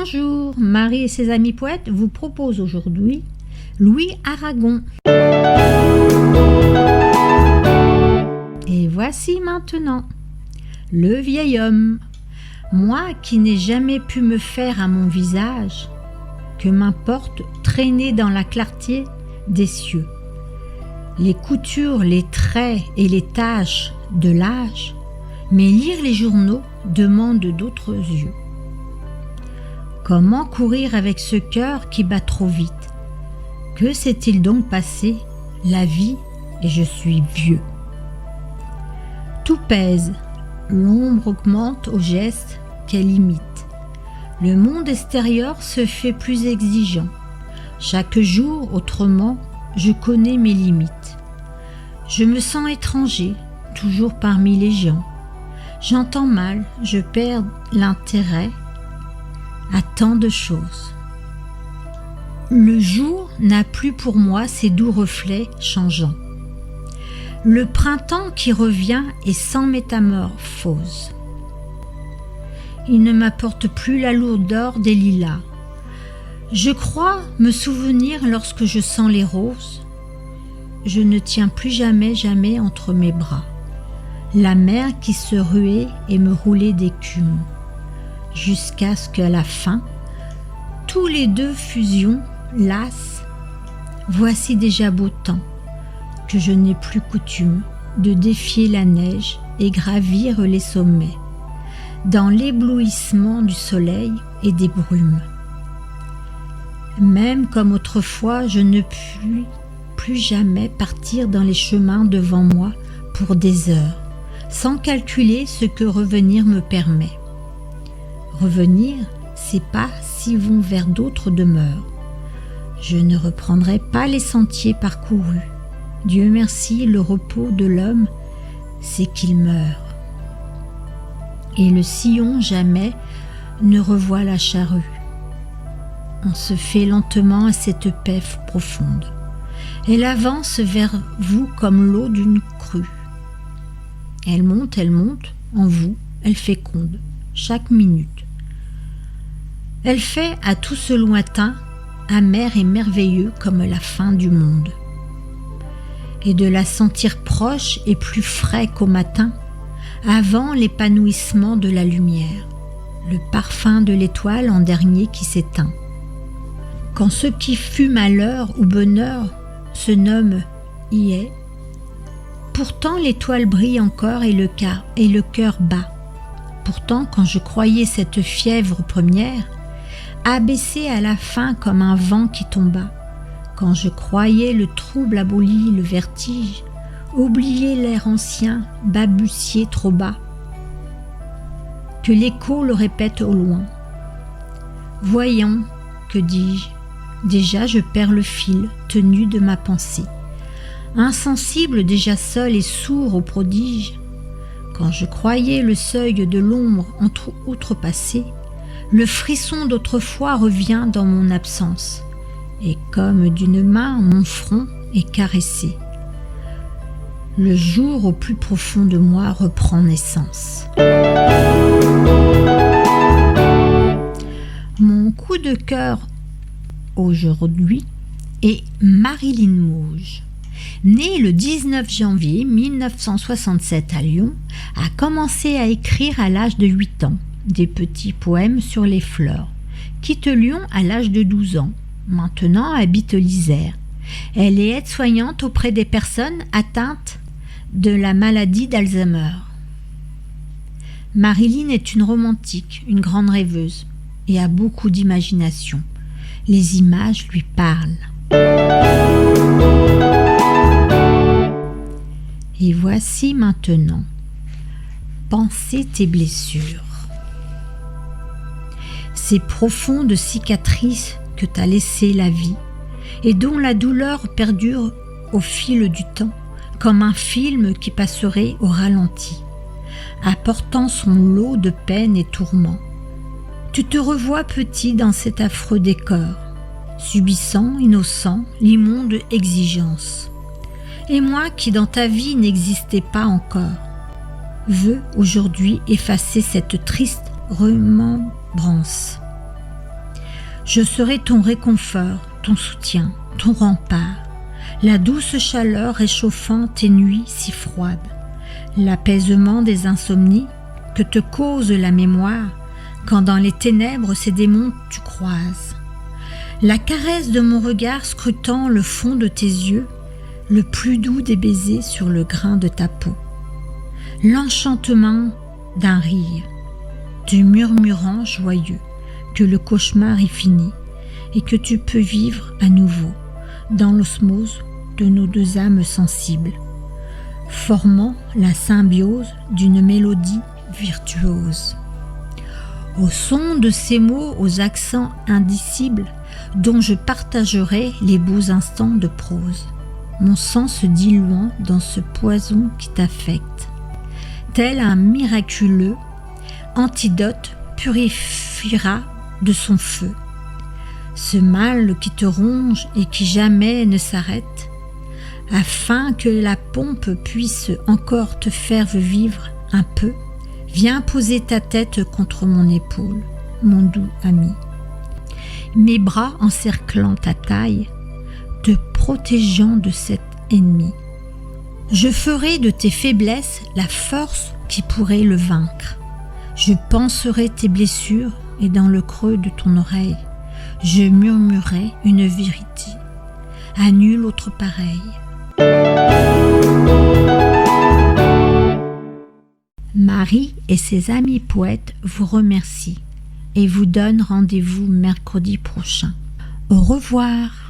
Bonjour, Marie et ses amis poètes vous proposent aujourd'hui Louis Aragon. Et voici maintenant le vieil homme, moi qui n'ai jamais pu me faire à mon visage, que m'importe traîner dans la clarté des cieux. Les coutures, les traits et les taches de l'âge, mais lire les journaux demande d'autres yeux. Comment courir avec ce cœur qui bat trop vite? Que s'est-il donc passé? La vie, et je suis vieux. Tout pèse, l'ombre augmente au geste qu'elle imite. Le monde extérieur se fait plus exigeant. Chaque jour, autrement, je connais mes limites. Je me sens étranger, toujours parmi les gens. J'entends mal, je perds l'intérêt à tant de choses. Le jour n'a plus pour moi ses doux reflets changeants. Le printemps qui revient est sans métamorphose. Il ne m'apporte plus la lourdeur des lilas. Je crois me souvenir lorsque je sens les roses. Je ne tiens plus jamais entre mes bras la mer qui se ruait et me roulait d'écume, jusqu'à ce qu'à la fin, tous les deux fusions, lasses, voici déjà beau temps, que je n'ai plus coutume de défier la neige et gravir les sommets, dans l'éblouissement du soleil et des brumes. Même comme autrefois, je ne puis plus jamais partir dans les chemins devant moi pour des heures, sans calculer ce que revenir me permet. Revenir, c'est pas si vont vers d'autres demeures. Je ne reprendrai pas les sentiers parcourus. Dieu merci, le repos de l'homme, c'est qu'il meurt. Et le sillon jamais ne revoit la charrue. On se fait lentement à cette paix profonde. Elle avance vers vous comme l'eau d'une crue. Elle monte, en vous, elle féconde, chaque minute. Elle fait à tout ce lointain, amer et merveilleux comme la fin du monde. Et de la sentir proche et plus frais qu'au matin, avant l'épanouissement de la lumière, le parfum de l'étoile en dernier qui s'éteint. Quand ce qui fut malheur ou bonheur se nomme y est, pourtant l'étoile brille encore et le cœur bat. Pourtant, quand je croyais cette fièvre première, abaissée à la fin comme un vent qui tomba, quand je croyais le trouble aboli, le vertige, oublier l'air ancien, balbutier trop bas, que l'écho le répète au loin. Voyons, que dis-je, déjà je perds le fil tenu de ma pensée. Insensible déjà seul et sourd au prodige, quand je croyais le seuil de l'ombre outrepassé, le frisson d'autrefois revient dans mon absence, et comme d'une main mon front est caressé. Le jour au plus profond de moi reprend naissance. Mon coup de cœur aujourd'hui est Marilyn Mauge. Née le 19 janvier 1967 à Lyon, a commencé à écrire à l'âge de 8 ans des petits poèmes sur les fleurs. Quitte Lyon à l'âge de 12 ans. Maintenant habite l'Isère. Elle est aide-soignante auprès des personnes atteintes de la maladie d'Alzheimer. Marilyn est une romantique, une grande rêveuse et a beaucoup d'imagination. Les images lui parlent. Et voici maintenant, penser tes blessures. Ces profondes cicatrices que t'a laissées la vie et dont la douleur perdure au fil du temps, comme un film qui passerait au ralenti, apportant son lot de peines et tourments. Tu te revois petit dans cet affreux décor, subissant, innocent, l'immonde exigence. Et moi qui dans ta vie n'existais pas encore, veux aujourd'hui effacer cette triste remembrance. Je serai ton réconfort, ton soutien, ton rempart, la douce chaleur réchauffant tes nuits si froides, l'apaisement des insomnies que te cause la mémoire quand dans les ténèbres ces démons tu croises, la caresse de mon regard scrutant le fond de tes yeux, le plus doux des baisers sur le grain de ta peau, l'enchantement d'un rire, du murmurant joyeux, que le cauchemar est fini et que tu peux vivre à nouveau dans l'osmose de nos deux âmes sensibles, formant la symbiose d'une mélodie virtuose. Au son de ces mots aux accents indicibles dont je partagerai les beaux instants de prose, mon sang se diluant dans ce poison qui t'affecte, tel un miraculeux antidote purifiera de son feu ce mal qui te ronge et qui jamais ne s'arrête, afin que la pompe puisse encore te faire vivre un peu. Viens poser ta tête contre mon épaule, mon doux ami. Mes bras encerclant ta taille, te protégeant de cet ennemi. Je ferai de tes faiblesses la force qui pourrait le vaincre. Je panserai tes blessures et dans le creux de ton oreille, je murmurerai une vérité, à nul autre pareil. Marie et ses amis poètes vous remercient et vous donnent rendez-vous mercredi prochain. Au revoir.